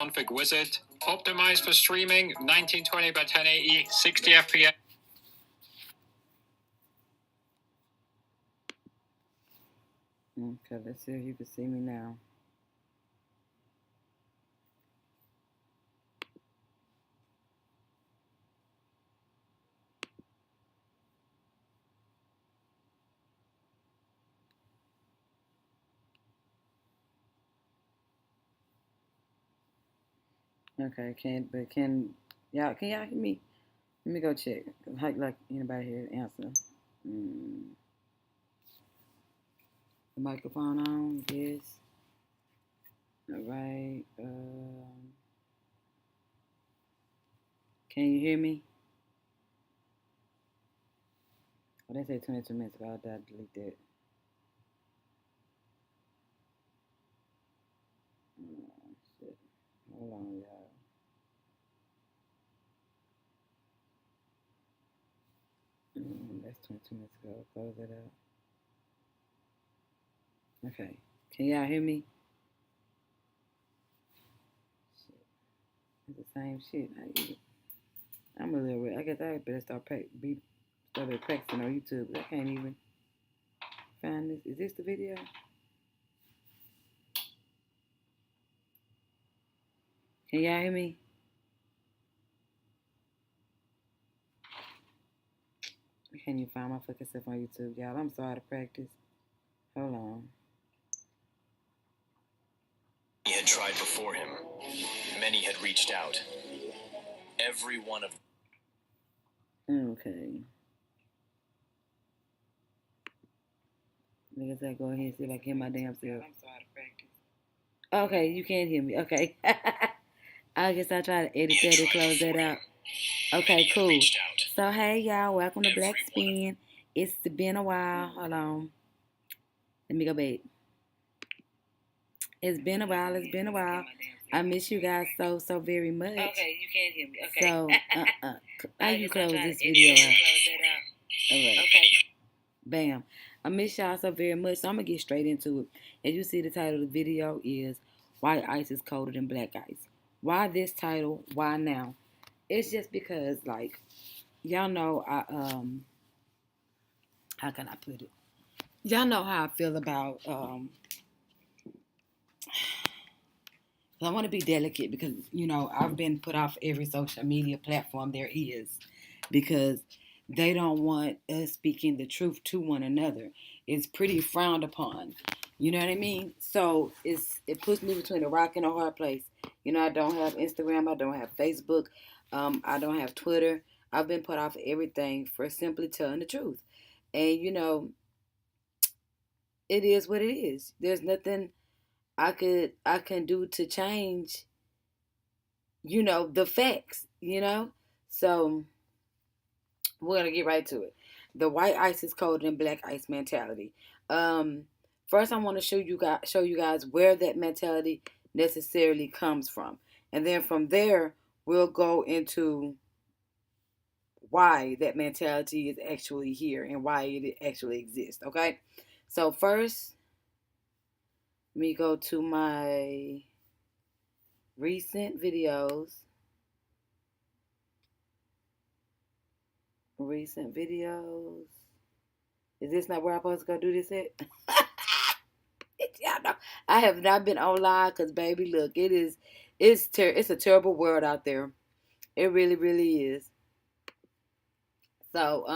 config wizard. Optimized for streaming, 1920 by 1080, 60 FPS. Okay, let's see if you can see me now. Okay, can y'all hear me? Let me go check. Like anybody here answer? The microphone on? Yes. All right. Can you hear me? Oh, they say 22 minutes ago. I'll delete that. Oh, shit. Hold on, y'all. That's 22 minutes ago. Close it out. Okay. Can y'all hear me? Shit. It's the same shit. I'm a little weird. I guess I better start practicing on YouTube. I can't even find this. Is this the video? Can y'all hear me? I can't even find my fucking stuff on YouTube, y'all. I'm so out of practice. Hold on. He had tried before him. Many had reached out. Every one of Okay. I guess I go ahead and see if I can hear my damn self. I'm so out of practice. Okay, you can't hear me. Okay. I guess I'll try to edit that and close that out. Okay, cool. So, hey, y'all. Welcome to Blackman. It's been a while. Hold on. Let me go back. It's been a while. I miss you guys so very much. Okay, you can't hear me. Okay. So, how you close this video out? All right. Okay. Bam. I miss y'all so very much, so I'm going to get straight into it. As you see, the title of the video is White Ice is Colder Than Black Ice. Why this title? Why now? It's just because, like, y'all know, how can I put it? Y'all know how I feel about, I want to be delicate because, you know, I've been put off every social media platform there is because they don't want us speaking the truth to one another. It's pretty frowned upon. You know what I mean? So it puts me between a rock and a hard place. You know, I don't have Instagram. I don't have Facebook. I don't have Twitter. I've been put off everything for simply telling the truth. And, you know, it is what it is. There's nothing I can do to change, you know, the facts, you know? So we're gonna get right to it. The white ice is colder than black ice mentality. First I want to show you guys where that mentality necessarily comes from. And then from there we'll go into why that mentality is actually here and why it actually exists, okay? So first, let me go to my recent videos. Recent videos. Is this not where I'm supposed to go do this at? Y'all know I have not been online because, baby, look, it's a terrible world out there. It really, really is. So,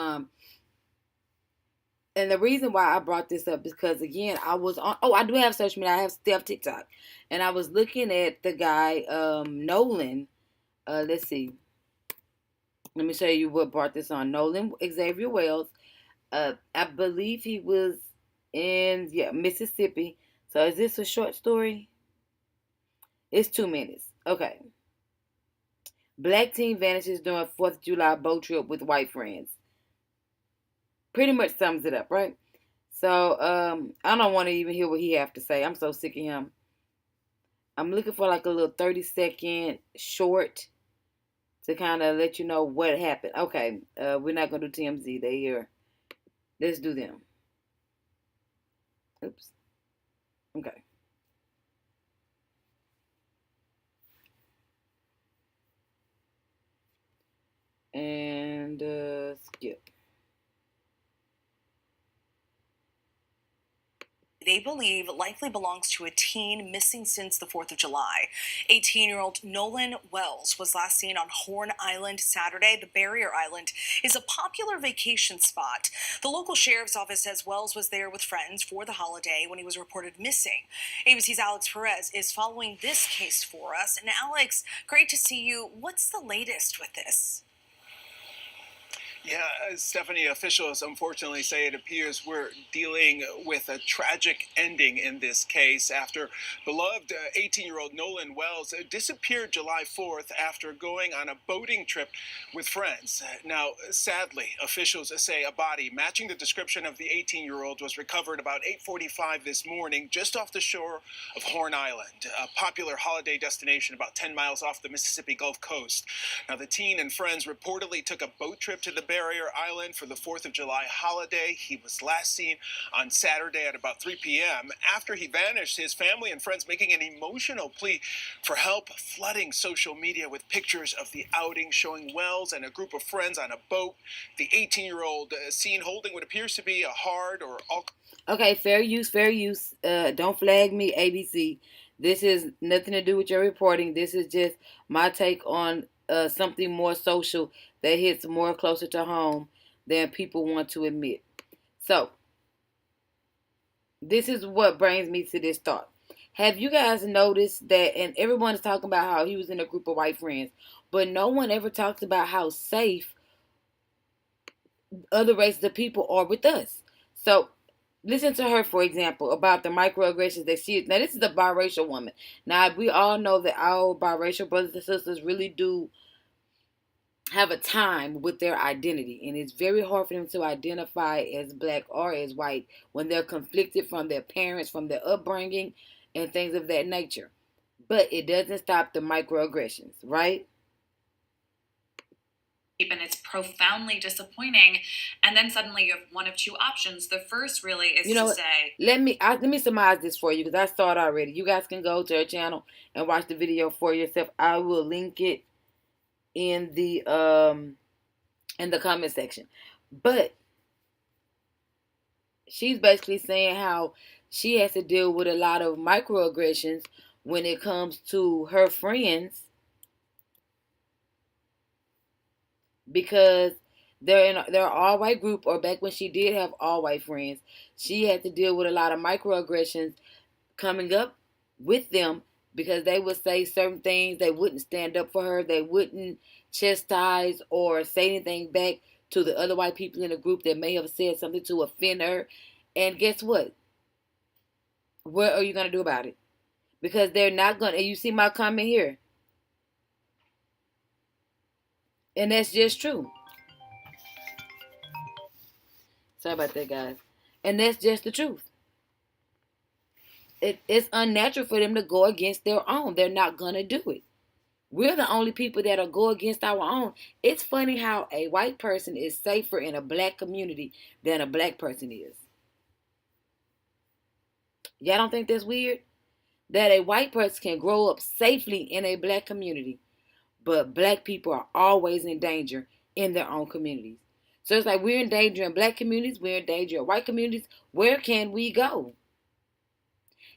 and the reason why I brought this up is because, again, I was on. Oh, I do have social media. I have Steph TikTok, and I was looking at the guy Nolan. Let's see. Let me show you what brought this on. Nolan Xavier Wells. I believe he was in Mississippi. So is this a short story? It's 2 minutes. Okay. Black teen vanishes during 4th of July boat trip with white friends. Pretty much sums it up, right? So I don't want to even hear what he have to say. I'm so sick of him. I'm looking for like a little 30-second short to kind of let you know what happened. Okay, we're not gonna do TMZ. They here. Let's do them. Oops. Okay. they believe likely belongs to a teen missing since the 4th of July. 18-year-old Nolan Wells was last seen on Horn Island Saturday. The barrier island is a popular vacation spot. The local sheriff's office says Wells was there with friends for the holiday when he was reported missing. ABC's Alex Perez is following this case for us. And Alex, great to see you. What's the latest with this? Yeah, Stephanie, officials unfortunately say it appears we're dealing with a tragic ending in this case after beloved 18-year-old Nolan Wells disappeared July 4th after going on a boating trip with friends. Now, sadly, officials say a body matching the description of the 18-year-old was recovered about 8:45 this morning just off the shore of Horn Island, a popular holiday destination about 10 miles off the Mississippi Gulf Coast. Now, the teen and friends reportedly took a boat trip to the Barrier Island for the 4th of July holiday. He was last seen on Saturday at about 3 p.m. After he vanished, his family and friends making an emotional plea for help, flooding social media with pictures of the outing showing Wells and a group of friends on a boat. The 18-year-old seen holding what appears to be a hard or alcohol. Okay, fair use, fair use. Don't flag me, ABC. This is nothing to do with your reporting. This is just my take on something more social that hits more closer to home than people want to admit. So, this is what brings me to this thought. Have you guys noticed that, and everyone is talking about how he was in a group of white friends, but no one ever talks about how safe other races of people are with us. So, listen to her, for example, about the microaggressions that she is. Now, this is a biracial woman. Now, we all know that our biracial brothers and sisters really do have a time with their identity, and it's very hard for them to identify as black or as white when they're conflicted from their parents, from their upbringing, and things of that nature. But it doesn't stop the microaggressions, right? And it's profoundly disappointing. And then suddenly you have one of two options. The first really is say, let me surmise this for you, because I saw it already. You guys can go to her channel and watch the video for yourself. I will link it in the comment section. But she's basically saying how she has to deal with a lot of microaggressions when it comes to her friends, because they're an all white group, or back when she did have all white friends, she had to deal with a lot of microaggressions coming up with them, because they would say certain things, they wouldn't stand up for her, they wouldn't chastise or say anything back to the other white people in the group that may have said something to offend her. And guess what? What are you going to do about it? Because they're not going to, and you see my comment here. And that's just true. Sorry about that, guys. And that's just the truth. It's unnatural for them to go against their own. They're not going to do it. We're the only people that'll go against our own. It's funny how a white person is safer in a black community than a black person is. Y'all don't think that's weird? That a white person can grow up safely in a black community, but black people are always in danger in their own communities. So it's like we're in danger in black communities, we're in danger in white communities. Where can we go?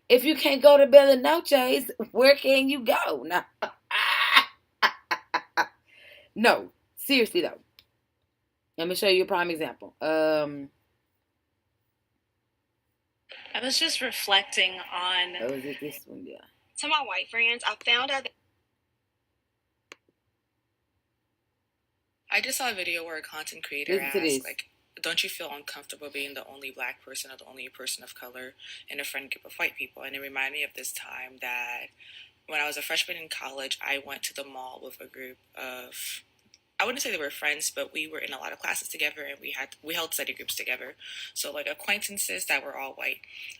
If you can't go to Bella Noche's, where can you go? Now, no, seriously though. Let me show you a prime example. I was just reflecting on. Oh, is it this one? Yeah. To my white friends, I found out. I just saw a video where a content creator asked, like, don't you feel uncomfortable being the only black person or the only person of color in a friend group of white people? And it reminded me of this time that when I was a freshman in college, I went to the mall with a group of, I wouldn't say they were friends, but we were in a lot of classes together, and we held study groups together. So like acquaintances that were all white.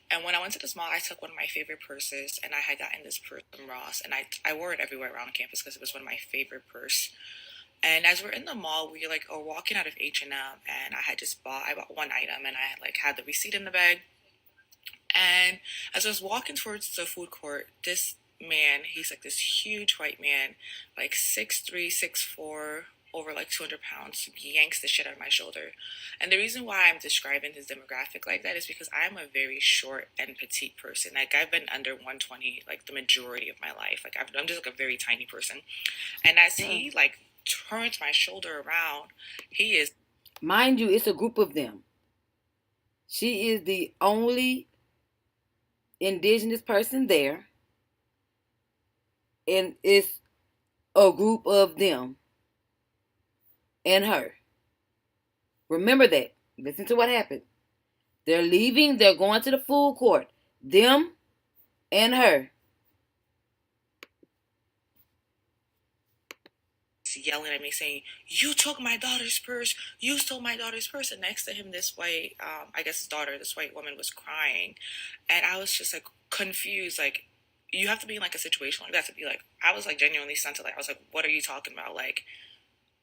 And when I went to this mall, I took one of my favorite purses, and I had gotten this purse from Ross, and I wore it everywhere around campus because it was one of my favorite purse. And as we're in the mall, we are walking out of H&M, and I bought one item, and I had the receipt in the bag. And as I was walking towards the food court, this man, he's like this huge white man, like 6'3", 6'4", over like 200 pounds, yanks the shit out of my shoulder. And the reason why I'm describing his demographic like that is because I'm a very short and petite person. Like, I've been under 120 like the majority of my life. Like, I'm just like a very tiny person. And as he like turns my shoulder around, he is, mind you, it's a group of them. She is the only indigenous person there, and it's a group of them and her. Remember that. Listen to what happened. They're leaving. They're going to the food court. Them and her. yelling at me saying, "You took my daughter's purse. You stole my daughter's purse." And next to him, this white, I guess his daughter, this white woman was crying. And I was just like confused. Like, you have to be in like a situation like that to be like, I was like genuinely sensitive. I was like, what are you talking about? Like,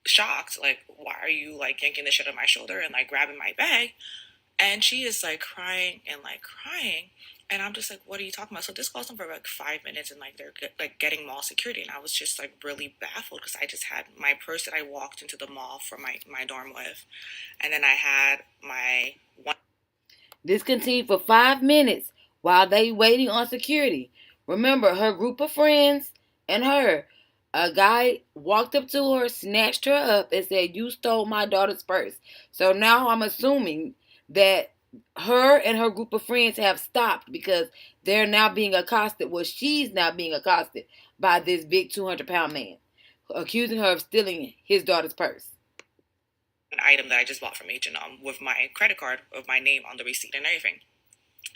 shocked. Like, why are you like yanking the shit on my shoulder and like grabbing my bag? And she is like crying and like crying. And I'm just like, what are you talking about? So this goes on for like 5 minutes, and like they're like getting mall security. And I was just like really baffled because I just had my purse that I walked into the mall from my dorm with. And then I had my one. This continued for 5 minutes while they waiting on security. Remember, her group of friends and her. A guy walked up to her, snatched her up, and said, "You stole my daughter's purse." So now I'm assuming that her and her group of friends have stopped because they're now being accosted. Well, she's now being accosted by this big 200-pound man, accusing her of stealing his daughter's purse. An item that I just bought from H&M with my credit card with my name on the receipt and everything.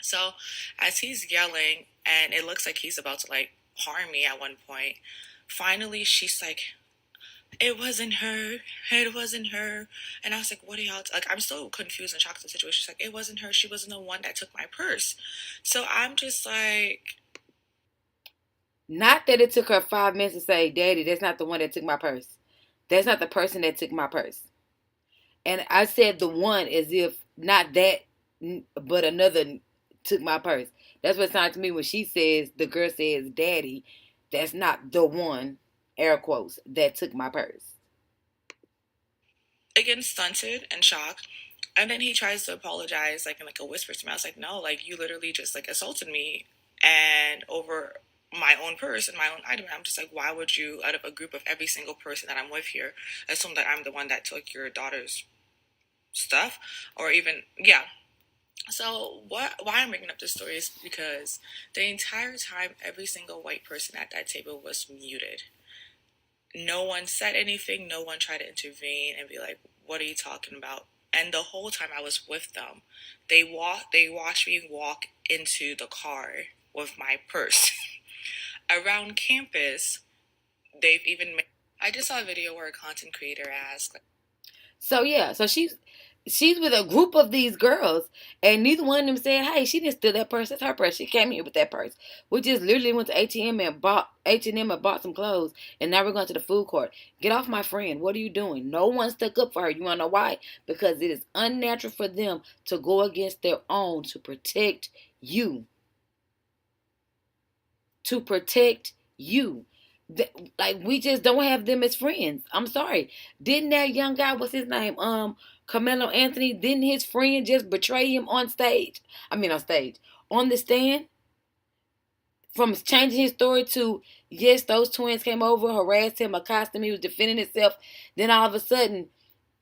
So as he's yelling, and it looks like he's about to like harm me at one point, finally she's like, "It wasn't her. It wasn't her." And I was like, what are y'all like? I'm so confused and shocked at the situation. She's like, "It wasn't her. She wasn't the one that took my purse." So I'm just like, not that it took her 5 minutes to say, "Daddy, that's not the one that took my purse. That's not the person that took my purse." And I said the one as if not that, but another took my purse. That's what it sounds to me when she says, the girl says, "Daddy, that's not the one," air quotes, "that took my purse." again, stunted and shocked. And then he tries to apologize, like in like a whisper to me. I was like, no, like you literally just like assaulted me and over my own purse and my own item. And I'm just like, why would you, out of a group of every single person that I'm with here, assume that I'm the one that took your daughter's stuff? Or even, yeah. So why I'm bringing up this story is because the entire time, every single white person at that table was muted. No one said anything. No one tried to intervene and be like, what are you talking about? And the whole time I was with them, they watched me walk into the car with my purse. Around campus, they've even made, I just saw a video where a content creator asked, like, so yeah, so she's with a group of these girls, and neither one of them said, "Hey, she didn't steal that purse. That's her purse. She came here with that purse." We just literally went to H&M and bought some clothes, and now we're going to the food court. Get off my friend. What are you doing? No one stuck up for her. You want to know why? Because it is unnatural for them to go against their own to protect you. To protect you. Like, we just don't have them as friends. I'm sorry. Didn't that young guy, what's his name? Carmelo Anthony, didn't his friend just betray him on stage? On the stand? From changing his story to, yes, those twins came over, harassed him, accosted him, he was defending himself. Then all of a sudden,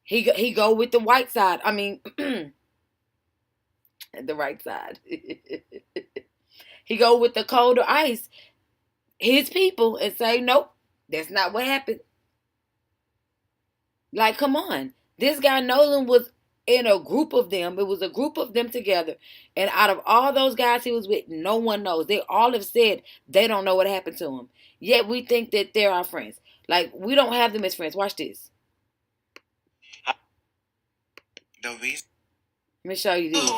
he go with the white side. I mean, the right side. He go with the colder ice, his people, and say, nope, that's not what happened. Like, come on. This guy Nolan was in a group of them. It was a group of them together. And out of all those guys he was with, no one knows. They all have said they don't know what happened to him. Yet we think that they're our friends. Like, we don't have them as friends. Watch this. Let me show you this.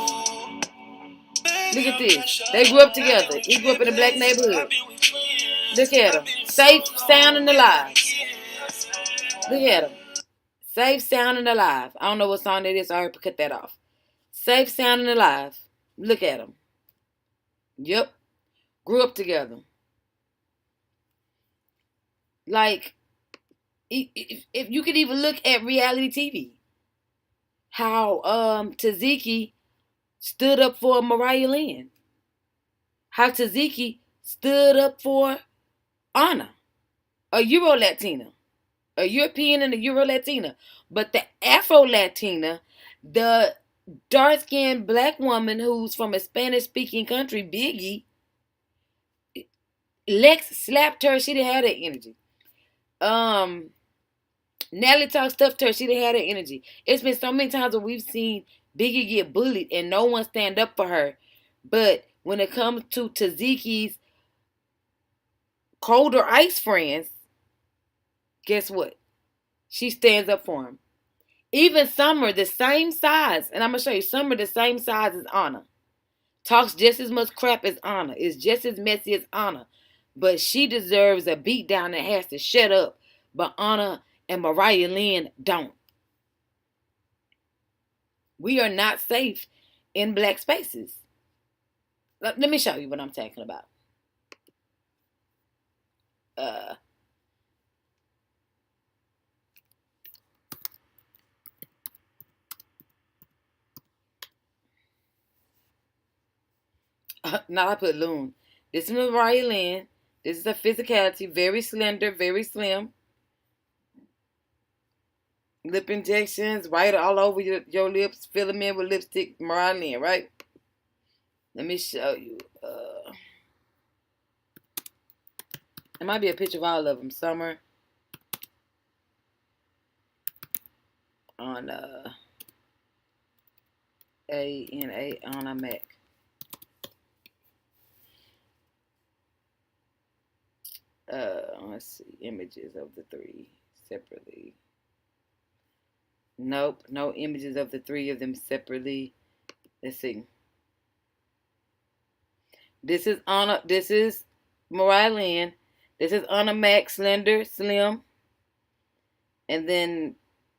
Look at this. They grew up together. He grew up in a black neighborhood. Look at him. Safe, sound, and alive. Look at him. Safe, sound, and alive. I don't know what song that is, so I heard to cut that off. Safe, sound, and alive. Look at him. Yep. Grew up together. Like, If you could even look at reality TV, how CynthiaG stood up for Mariah Lynn, how CynthiaG stood up for Anna, a Euro Latina, a European and a Euro Latina, but the Afro Latina, the dark skinned black woman who's from a Spanish speaking country, Biggie, Lex slapped her. She didn't have that energy. Natalie talk stuff to her. She didn't have that energy. It's been so many times where we've seen Biggie get bullied and no one stand up for her. But when it comes to CynthiaG's colder ice friends, guess what? She stands up for him. Even Summer, the same size, and I'm going to show you, Summer, the same size as Anna, talks just as much crap as Anna, is just as messy as Anna, but she deserves a beat down and has to shut up, but Anna and Mariah Lynn don't. We are not safe in black spaces. Let me show you what I'm talking about. Now I put Loon. This is Mariah Lynn. This is her physicality. Very slender, very slim. Lip injections right all over your lips. Fill them in with lipstick. Mariah Lynn, right? Let me show you. It might be a picture of all of them. Summer. On ANA on a Mac. Let's see, images of the three separately. Nope, no images of the three of them separately. Let's see. This is Anna. This is Mariah Lynn. This is Anna Mac, slender, slim. And then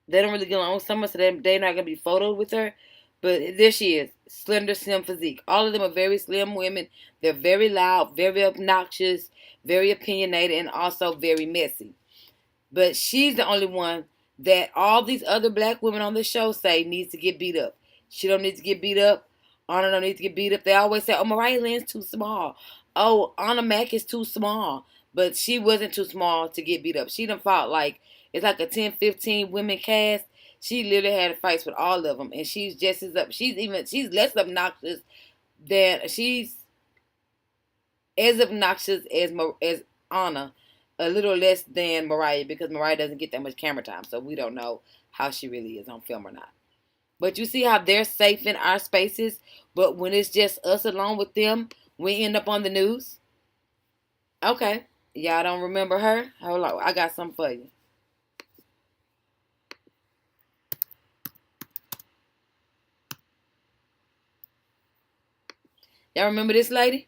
they don't really get along with someone, so they're not gonna be photoed with her. But there she is, slender, slim physique. All of them are very slim women. They're very loud, very obnoxious, very opinionated, and also very messy. But she's the only one that all these other black women on the show say needs to get beat up. She don't need to get beat up. Anna don't need to get beat up. They always say, oh, Mariah Lynn's too small. Oh, Anna Mac is too small. But she wasn't too small to get beat up. She done fought it's like a 10, 15 women cast. She literally had fights with all of them. And she's just as up. She's less obnoxious than, she's as obnoxious as Anna. A little less than Mariah, because Mariah doesn't get that much camera time. So we don't know how she really is on film or not. But you see how they're safe in our spaces, but when it's just us alone with them, we end up on the news? Okay. Y'all don't remember her? Hold on. I got something for you. Y'all remember this lady?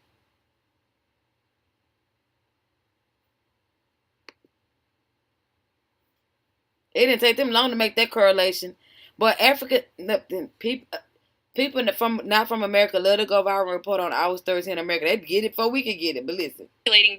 It didn't take them long to make that correlation. But people not from America love to go viral and report on Hours Thursday in America. They'd get it before we could get it. But listen.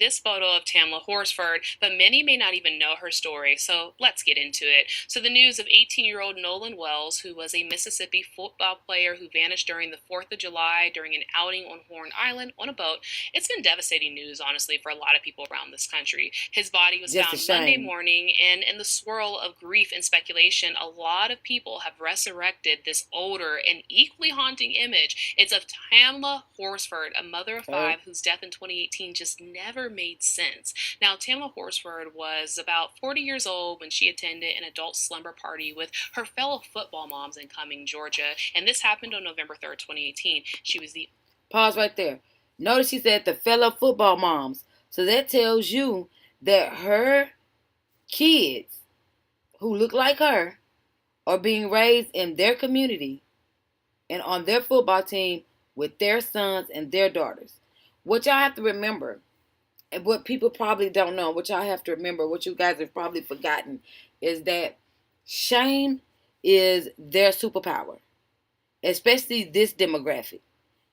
This photo of Tamla Horsford, but many may not even know her story, so let's get into it. So the news of 18-year-old Nolan Wells, who was a Mississippi football player who vanished during the 4th of July during an outing on Horn Island on a boat, it's been devastating news, honestly, for a lot of people around this country. His body was found Monday morning, and in the swirl of grief and speculation, a lot of people have resurrected this older and equally haunting image. It's of Tamla Horsford, a mother of 5 whose death in 2018 just never made sense. Now, Tamla Horsford was about 40 years old when she attended an adult slumber party with her fellow football moms in Cumming, Georgia, and this happened on November 3rd, 2018. She was the... Pause right there. Notice she said the fellow football moms. So that tells you that her kids who look like her are being raised in their community and on their football team with their sons and their daughters. What y'all have to remember, and what people probably don't know, what y'all have to remember, what you guys have probably forgotten, is that shame is their superpower, especially this demographic.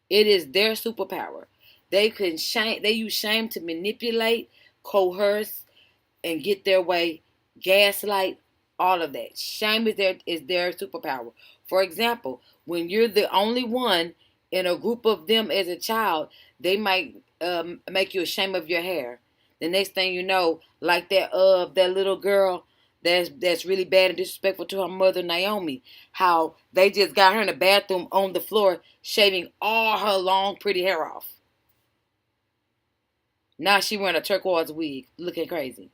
It is their superpower. They use shame to manipulate, coerce, and get their way gaslight, all of that. Shame is their superpower. For example, when you're the only one in a group of them as a child, they might make you ashamed of your hair. The next thing you know, like that little girl that's really bad and disrespectful to her mother, Naomi, how they just got her in the bathroom on the floor, shaving all her long, pretty hair off. Now she wearing a turquoise wig, looking crazy.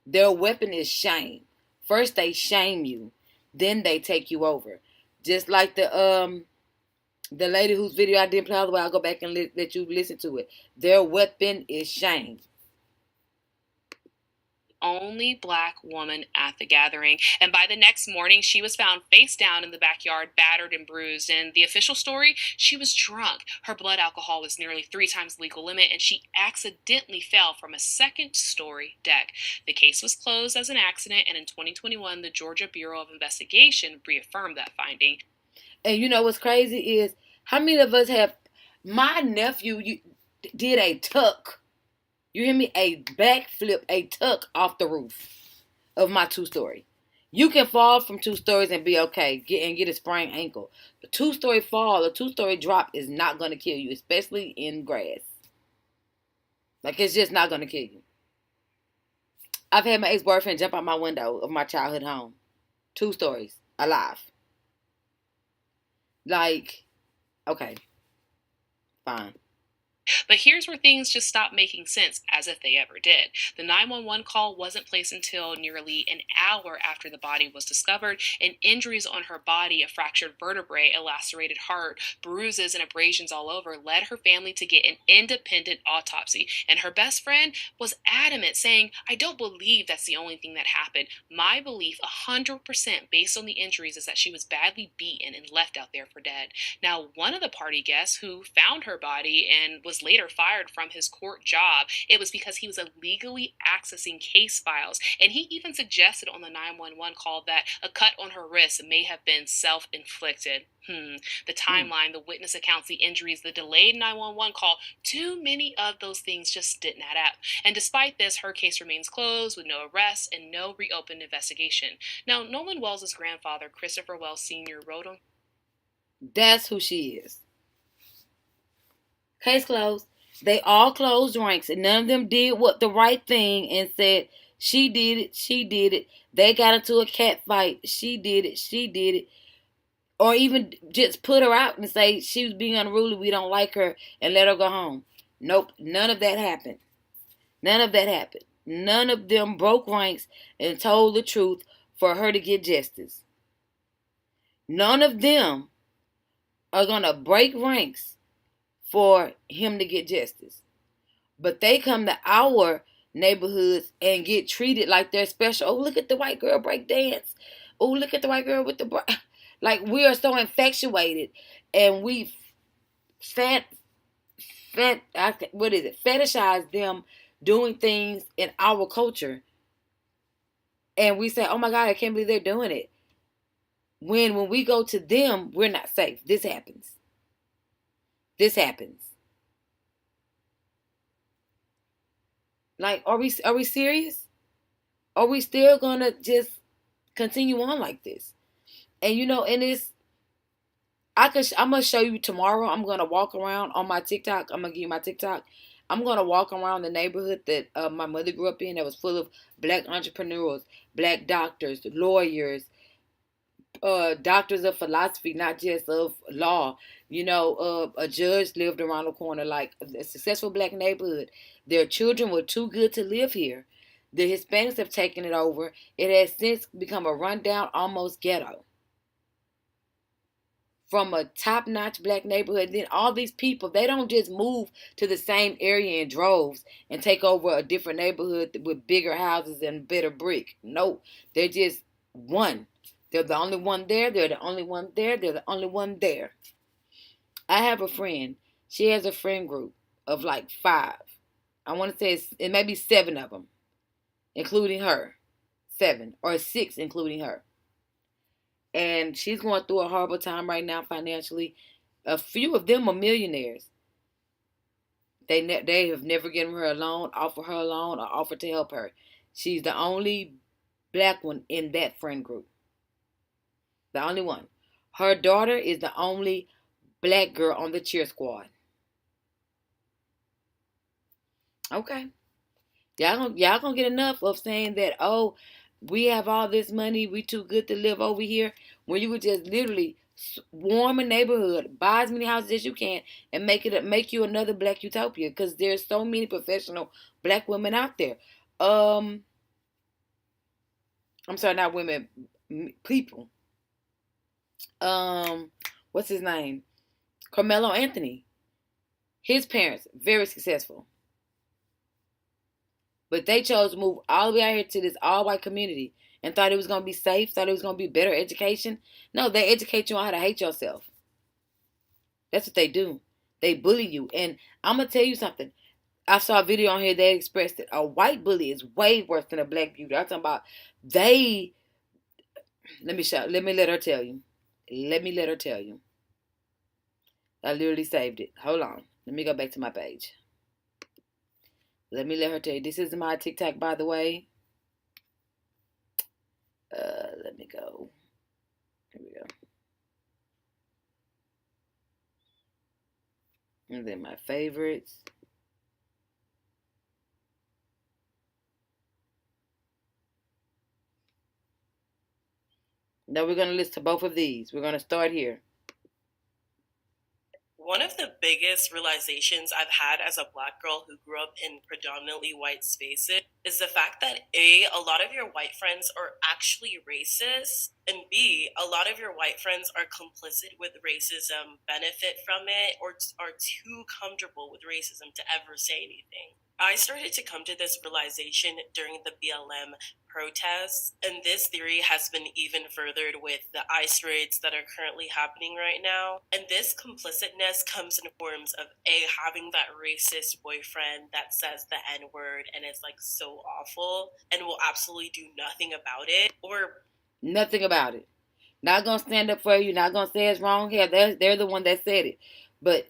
Their weapon is shame. First they shame you, then they take you over. Just like the lady whose video I didn't play all the way, I'll go back and let you listen to it. Their weapon is shame. Only Black woman at the gathering, and by the next morning she was found face down in the backyard, battered and bruised. And the official story, she was drunk, her blood alcohol was nearly 3 times the legal limit, and she accidentally fell from a second-story deck. The case was closed as an accident, and in 2021 the Georgia Bureau of Investigation reaffirmed that finding. And you know what's crazy is, how many of us have, my nephew did a tuck. You hear me? A backflip, a tuck off the roof of my 2-story. You can fall from 2 stories and be okay, get a sprained ankle. A 2-story fall, a 2-story drop is not going to kill you, especially in grass. Like, it's just not going to kill you. I've had my ex-boyfriend jump out my window of my childhood home. 2 stories, alive. Like, okay, fine. But here's where things just stopped making sense, as if they ever did. The 911 call wasn't placed until nearly an hour after the body was discovered, and injuries on her body, a fractured vertebrae, a lacerated heart, bruises, and abrasions all over, led her family to get an independent autopsy. And her best friend was adamant, saying, "I don't believe that's the only thing that happened. My belief, 100% based on the injuries, is that she was badly beaten and left out there for dead." Now, one of the party guests who found her body and was later fired from his court job, it was because he was illegally accessing case files. And he even suggested on the 911 call that a cut on her wrist may have been self-inflicted. The timeline, the witness accounts, the injuries, the delayed 911 call, too many of those things just didn't add up. And despite this, her case remains closed with no arrests and no reopened investigation. Now, Nolan Wells' grandfather, Christopher Wells Sr., wrote on. That's who she is. Case closed. They all closed ranks, and none of them did the right thing and said, she did it, she did it. They got into a cat fight. She did it, she did it. Or even just put her out and say she was being unruly, we don't like her, and let her go home. Nope, none of that happened. None of that happened. None of them broke ranks and told the truth for her to get justice. None of them are going to break ranks for him to get justice. But they come to our neighborhoods and get treated like they're special. Oh, look at the white girl break dance. Oh, look at the white girl with the... Like, we are so infatuated, and we fetishize them doing things in our culture. And we say, oh my God, I can't believe they're doing it. When we go to them, we're not safe. This happens. This happens. Like, are we serious? Are we still gonna just continue on like this? And you know, and I'm gonna show you tomorrow. I'm gonna walk around on my TikTok. I'm gonna give you my TikTok. I'm gonna walk around the neighborhood that my mother grew up in, that was full of Black entrepreneurs, Black doctors, lawyers, doctors of philosophy, not just of law. You know, a judge lived around the corner, like a successful Black neighborhood. Their children were too good to live here. The Hispanics have taken it over. It has since become a rundown, almost ghetto. From a top-notch Black neighborhood, then all these people, they don't just move to the same area in droves and take over a different neighborhood with bigger houses and better brick. No, they're just one. They're the only one there. They're the only one there. They're the only one there. I have a friend. She has a friend group of like 5. I want to say it may be 7 of them, including her. 7 or 6, including her. And she's going through a horrible time right now financially. A few of them are millionaires. They have never given her a loan, offered her a loan, or offered to help her. She's the only black one in that friend group. The only one. Her daughter is the only black girl on the cheer squad. Okay. Y'all gonna get enough of saying that, oh, we have all this money, we too good to live over here, when you would just literally swarm a neighborhood, buy as many houses as you can, and make you another black utopia, because there's so many professional black women out there. I'm sorry, not women, people. What's his name? Carmelo Anthony. His parents, very successful. But they chose to move all the way out here to this all-white community and thought it was going to be safe, thought it was going to be better education. No, they educate you on how to hate yourself. That's what they do. They bully you. And I'm going to tell you something. I saw a video on here that expressed that a white bully is way worse than a black beauty. I'm talking about let me let her tell you. Let me let her tell you. I literally saved it. Hold on. Let me go back to my page. Let me let her tell you. This is my TikTok, by the way. Let me go. Here we go. And then my favorites. Now we're going to listen to both of these. We're going to start here. One of the biggest realizations I've had as a black girl who grew up in predominantly white spaces is the fact that A, a lot of your white friends are actually racist, and B, a lot of your white friends are complicit with racism, benefit from it, or are too comfortable with racism to ever say anything. I started to come to this realization during the BLM protests, and this theory has been even furthered with the ICE raids that are currently happening right now. And this complicitness comes in forms of A, having that racist boyfriend that says the N-word and is like so awful and will absolutely do nothing about it, or nothing about it. Not gonna stand up for you, not gonna say it's wrong. Yeah, they're the one that said it. But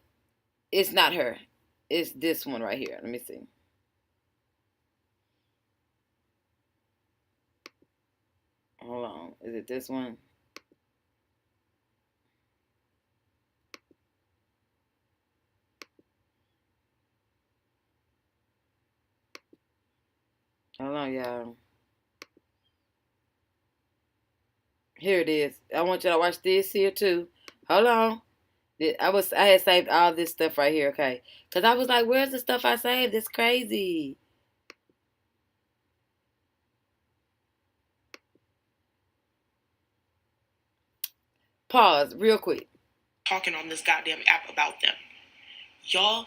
it's not her. It's this one right here. Let me see. Hold on. Is it this one? Hold on, y'all. Here it is. I want you to watch this here too. Hold on. I had saved all this stuff right here, okay? Because I was like, where's the stuff I saved? It's crazy. Pause real quick. Talking on this goddamn app about them. Y'all.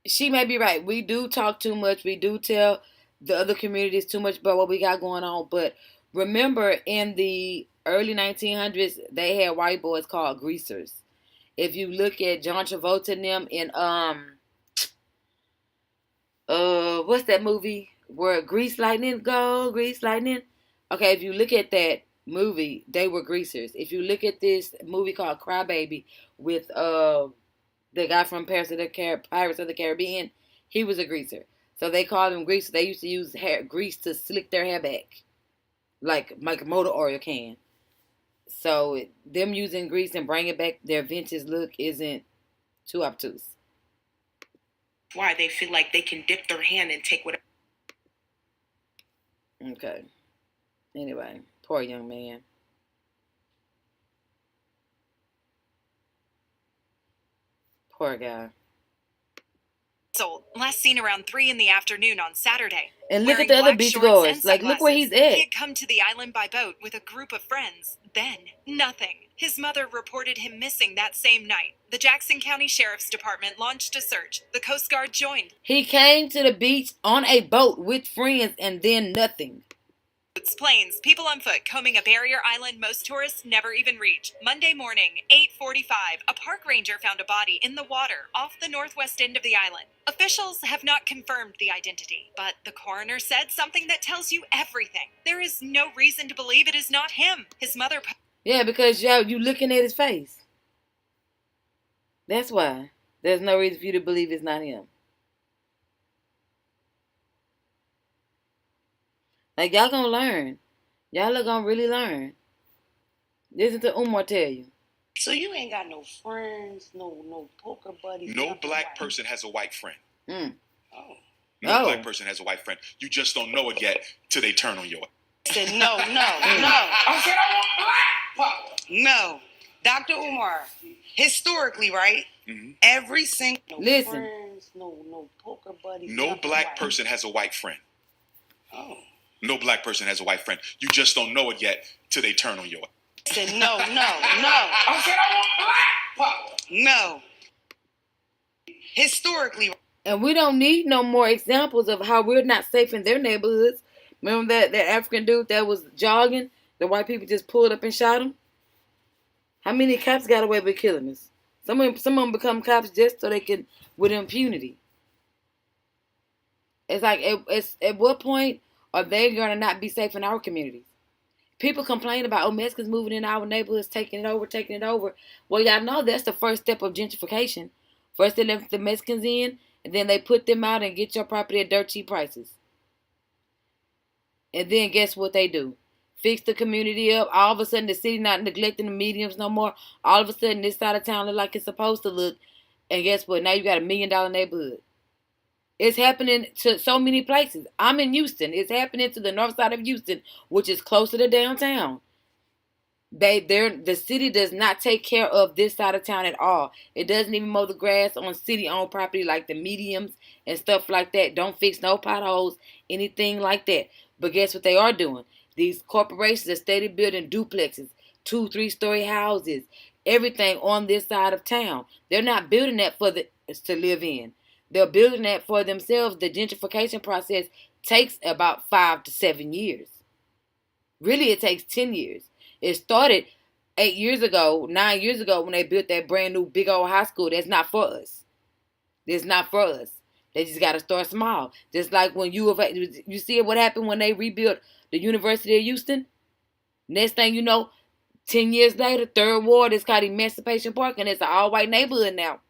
She may be right. We do talk too much. We do tell the other communities too much about what we got going on. But remember, in the early 1900s, they had white boys called greasers. If you look at John Travolta and them in what's that movie where Grease Lightning go? Grease Lightning. Okay, if you look at that movie, they were greasers. If you look at this movie called Cry Baby with the guy from Pirates of the Caribbean, he was a greaser. So they called him greasers. They used to use grease to slick their hair back, like motor oil can. So them using grease and bringing back their vintage look isn't too obtuse. Why they feel like they can dip their hand and take whatever. Okay. Anyway, poor young man. Poor guy. So, last seen around 3 in the afternoon on Saturday. And look at the other beach goers. Like, look where he's at. He had come to the island by boat with a group of friends. Then, nothing. His mother reported him missing that same night. The Jackson County Sheriff's Department launched a search. The Coast Guard joined. He came to the beach on a boat with friends and then nothing. Planes, people on foot combing a barrier island most tourists never even reach. Monday morning, 8:45, a park ranger found a body in the water off the northwest end of the island. Officials have not confirmed the identity, but the coroner said something that tells you everything. There is no reason to believe it is not him. His mother... Yeah, because you looking at his face. That's why. There's no reason for you to believe it's not him. Like, y'all gonna learn. Y'all are gonna really learn. Listen to Umar tell you. So you ain't got no friends, no poker buddies. No black person has a white friend. Mm. Oh. No black person has a white friend. You just don't know it yet till they turn on your ass. Said no. I said I want black power. No. Dr. Umar, historically, right? Mm-hmm. Every single friends, no poker buddies. No black person has a white friend. Oh. No black person has a white friend. You just don't know it yet till they turn on your ass. Said no. I said I want black power. No. Historically. And we don't need no more examples of how we're not safe in their neighborhoods. Remember that African dude that was jogging? The white people just pulled up and shot him? How many cops got away with killing us? Some of them become cops just so they can, with impunity. It's like, at what point are they going to not be safe in our communities? People complain about, Mexicans moving in our neighborhoods, taking it over. Well, y'all know that's the first step of gentrification. First they let the Mexicans in, and then they put them out and get your property at dirt cheap prices. And then guess what they do? Fix the community up. All of a sudden, the city not neglecting the mediums no more. All of a sudden, this side of town look like it's supposed to look. And guess what? Now you got $1 million neighborhood. It's happening to so many places. I'm in Houston. It's happening to the north side of Houston, which is closer to downtown. The city does not take care of this side of town at all. It doesn't even mow the grass on city-owned property like the mediums and stuff like that. Don't fix no potholes, anything like that. But guess what they are doing? These corporations are steady building duplexes, 2-3-story houses, everything on this side of town. They're not building that for to live in. They're building that for themselves. The gentrification process takes about 5 to 7 years. Really, it takes 10 years. It started 9 years ago, when they built that brand new big old high school. That's not for us. It's not for us. They just got to start small. Just like when you see what happened when they rebuilt the University of Houston? Next thing you know, 10 years later, Third Ward is called Emancipation Park, and it's an all-white neighborhood now.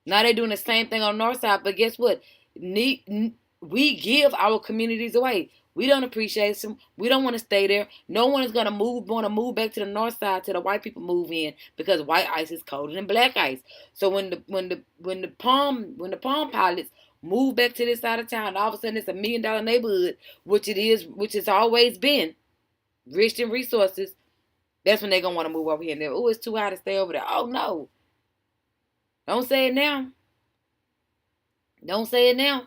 Now they're doing the same thing on the north side, but guess what? We give our communities away. We don't appreciate them. We don't want to stay there. No one is gonna want to move back to the north side till the white people move in, because white ice is colder than black ice. So when the palm pilots move back to this side of town, all of a sudden it's $1 million neighborhood, which it's always been, rich in resources. That's when they're gonna want to move over here. And they're, it's too high to stay over there. Oh no! Don't say it now. Don't say it now.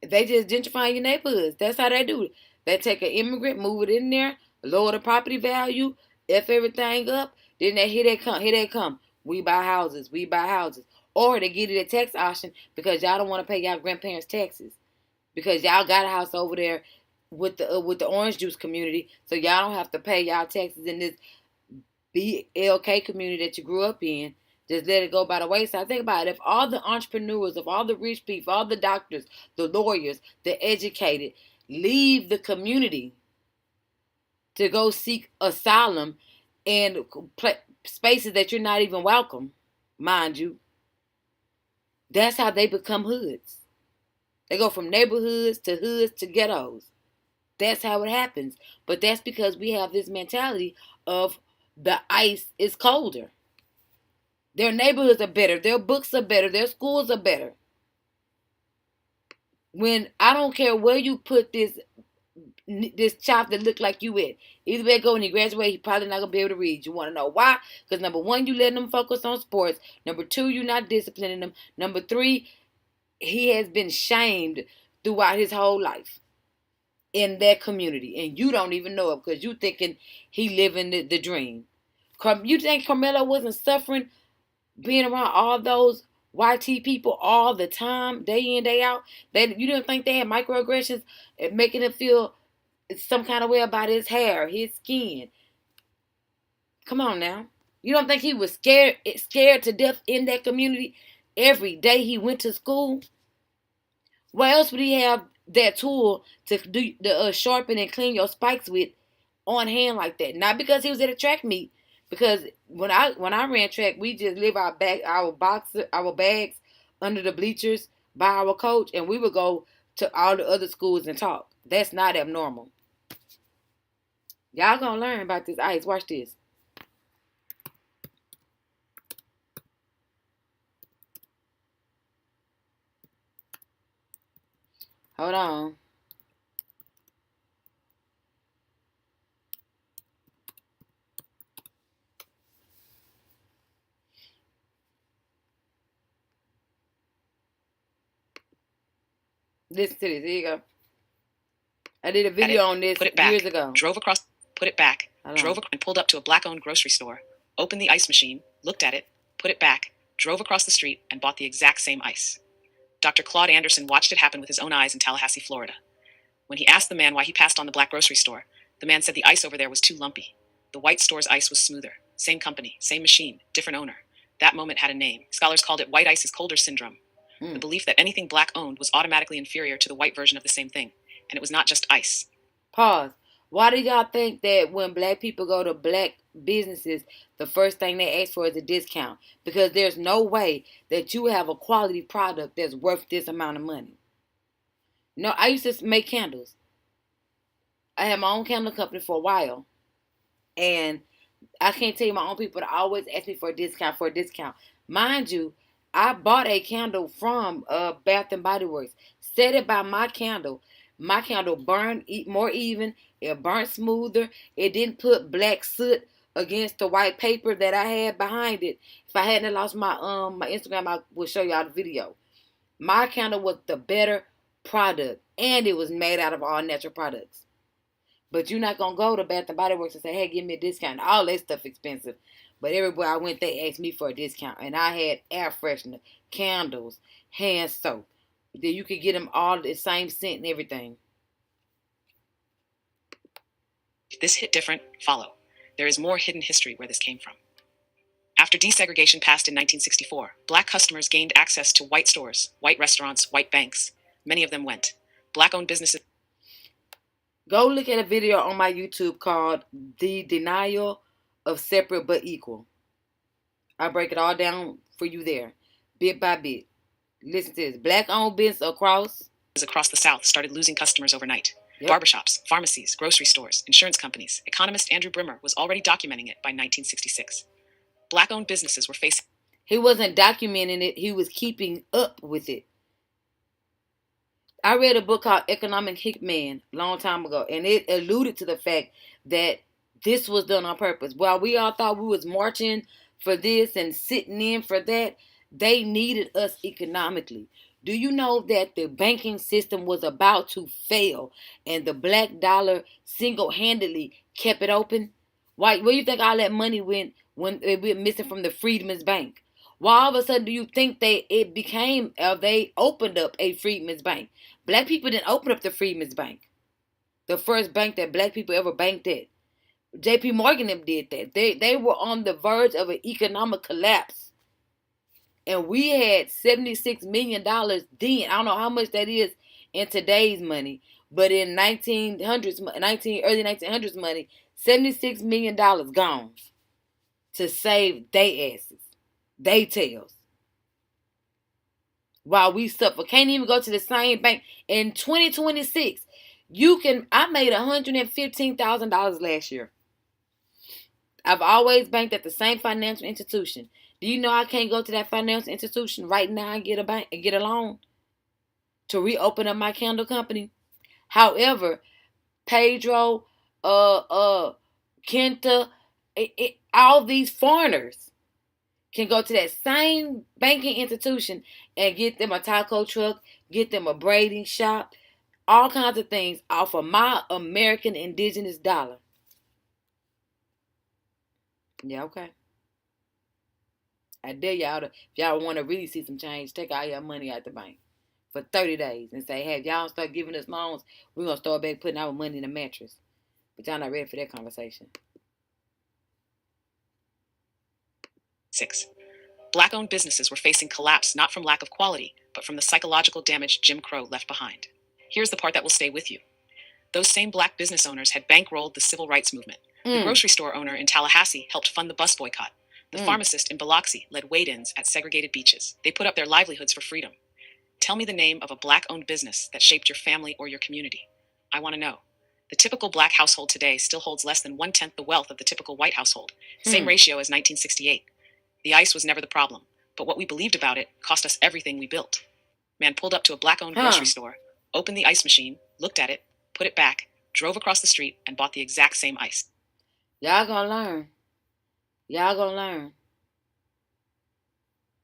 They just gentrifying your neighborhoods. That's how they do it. They take an immigrant, move it in there, lower the property value, F everything up. Then here they come. We buy houses. Or they get it at tax auction because y'all don't want to pay y'all grandparents' taxes. Because y'all got a house over there with the orange juice community, so y'all don't have to pay y'all taxes in this BLK community that you grew up in. Just let it go by the wayside. Think about it. If all the entrepreneurs, if all the rich people, all the doctors, the lawyers, the educated, leave the community to go seek asylum in spaces that you're not even welcome, mind you, that's how they become hoods. They go from neighborhoods to ghettos. That's how it happens. But that's because we have this mentality of the ice is colder. Their neighborhoods are better. Their books are better. Their schools are better. When I don't care where you put this child that look like you at. Either way go when he graduate, he probably not going to be able to read. You want to know why? Because number one, you letting them focus on sports. Number two, you're not disciplining them. Number three, he has been shamed throughout his whole life in that community. And you don't even know it because you thinking he living the dream. You think Carmelo wasn't suffering being around all those YT people all the time, day in, day out? You didn't think they had microaggressions making him feel some kind of way about his hair, his skin? Come on now. You don't think he was scared to death in that community every day he went to school? Why else would he have that tool to do the sharpen and clean your spikes with on hand like that? Not because he was at a track meet. Because when I ran track, we just leave our bags under the bleachers by our coach, and we would go to all the other schools and talk. That's not abnormal. Y'all gonna learn about this ice. Watch this. Hold on. Listen to this. Here you go. I did a video on this years ago. Drove across, put it back, drove and pulled up to a black-owned grocery store, opened the ice machine, looked at it, put it back, drove across the street, and bought the exact same ice. Dr. Claude Anderson watched it happen with his own eyes in Tallahassee, Florida. When he asked the man why he passed on the black grocery store, the man said the ice over there was too lumpy. The white store's ice was smoother. Same company, same machine, different owner. That moment had a name. Scholars called it white ice is colder syndrome. The belief that anything black owned was automatically inferior to the white version of the same thing. And it was not just ice. Pause. Why do y'all think that when black people go to black businesses, the first thing they ask for is a discount? Because there's no way that you have a quality product that's worth this amount of money. No, I used to make candles. I had my own candle company for a while. And I can't tell you my own people that always ask me for a discount. Mind you, I bought a candle from Bath and Body Works. Set it by my candle. My candle burned more even. It burnt smoother. It didn't put black soot against the white paper that I had behind it. If I hadn't lost my my Instagram, I will show y'all the video. My candle was the better product, and it was made out of all natural products. But you're not gonna go to Bath and Body Works and say, "Hey, give me a discount." All that stuff expensive. But everywhere I went, they asked me for a discount, and I had air freshener, candles, hand soap. Then you could get them all the same scent and everything. If this hit different, follow. There is more hidden history where this came from. After desegregation passed in 1964, black customers gained access to white stores, white restaurants, white banks. Many of them went. Black-owned businesses. Go look at a video on my YouTube called The Denial of Separate But Equal. I break it all down for you there, bit by bit. Listen to this. Black-owned business across the South started losing customers overnight. Yep. Barbershops, pharmacies, grocery stores, insurance companies. Economist Andrew Brimmer was already documenting it by 1966. Black-owned businesses were facing... He wasn't documenting it. He was keeping up with it. I read a book called Economic Hitman a long time ago, and it alluded to the fact that this was done on purpose. While we all thought we was marching for this and sitting in for that, they needed us economically. Do you know that the banking system was about to fail and the black dollar single-handedly kept it open? Why? Where do you think all that money went when it went missing from the Freedmen's Bank? Why all of a sudden do you think they opened up a Freedmen's Bank? Black people didn't open up the Freedmen's Bank. The first bank that black people ever banked at. J.P. Morgan them did that. They were on the verge of an economic collapse. And we had $76 million then. I don't know how much that is in today's money. But in early 1900s money, $76 million gone to save they asses. They tails. While we suffer. Can't even go to the same bank. In 2026, I made $115,000 last year. I've always banked at the same financial institution. Do you know I can't go to that financial institution right now and get a loan to reopen up my candle company? However, Pedro, Kenta, all these foreigners can go to that same banking institution and get them a taco truck, get them a braiding shop, all kinds of things off of my American indigenous dollar. Yeah, okay. I dare y'all if y'all want to really see some change, take all your money out the bank for 30 days and say, hey, if y'all start giving us loans, we're going to start back putting our money in the mattress. But y'all not ready for that conversation. 6. Black-owned businesses were facing collapse not from lack of quality, but from the psychological damage Jim Crow left behind. Here's the part that will stay with you. Those same black business owners had bankrolled the civil rights movement. The grocery store owner in Tallahassee helped fund the bus boycott. The pharmacist in Biloxi led wait-ins at segregated beaches. They put up their livelihoods for freedom. Tell me the name of a black-owned business that shaped your family or your community. I want to know. The typical black household today still holds less than 1/10 the wealth of the typical white household. Same ratio as 1968. The ice was never the problem, but what we believed about it cost us everything we built. Man pulled up to a black-owned grocery store, opened the ice machine, looked at it, put it back, drove across the street, and bought the exact same ice. Y'all gonna learn. Y'all gonna learn.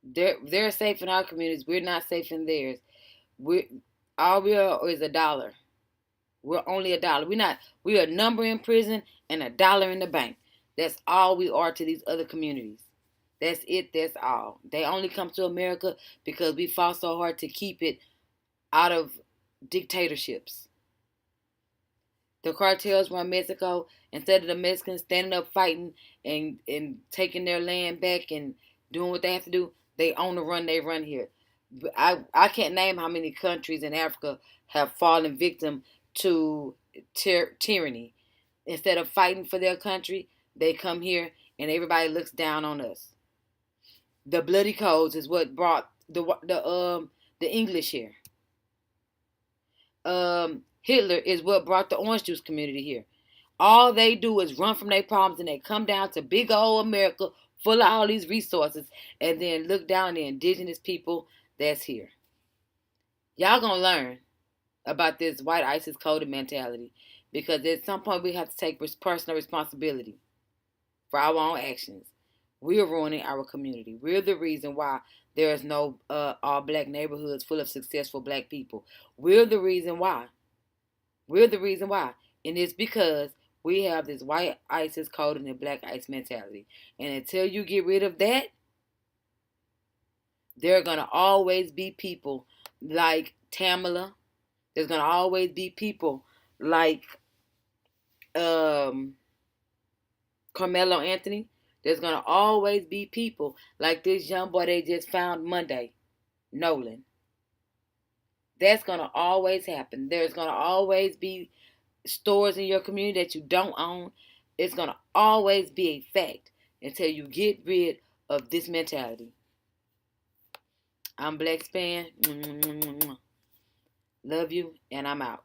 They're safe in our communities. We're not safe in theirs. All we are is $1. We're only $1. We're a number in prison and $1 in the bank. That's all we are to these other communities. That's it. That's all. They only come to America because we fought so hard to keep it out of dictatorships. The cartels run Mexico. Instead of the Mexicans standing up fighting and taking their land back and doing what they have to do, they own the run. They run here. I can't name how many countries in Africa have fallen victim to tyranny. Instead of fighting for their country, they come here and everybody looks down on us. The bloody codes is what brought the English here. Hitler is what brought the orange juice community here. All they do is run from their problems and they come down to big old America full of all these resources and then look down on the indigenous people that's here. Y'all gonna learn about this white ISIS coded mentality because at some point we have to take personal responsibility for our own actions. We're ruining our community. We're the reason why there is no all black neighborhoods full of successful black people. We're the reason why. We're the reason why. And it's because we have this white ISIS code and the black ISIS mentality. And until you get rid of that, there are going to always be people like Tamala. There's going to always be people like Carmelo Anthony. There's going to always be people like this young boy they just found Monday, Nolan. That's going to always happen. There's going to always be stores in your community that you don't own. It's going to always be a fact until you get rid of this mentality. I'm blaquespan. Love you, and I'm out.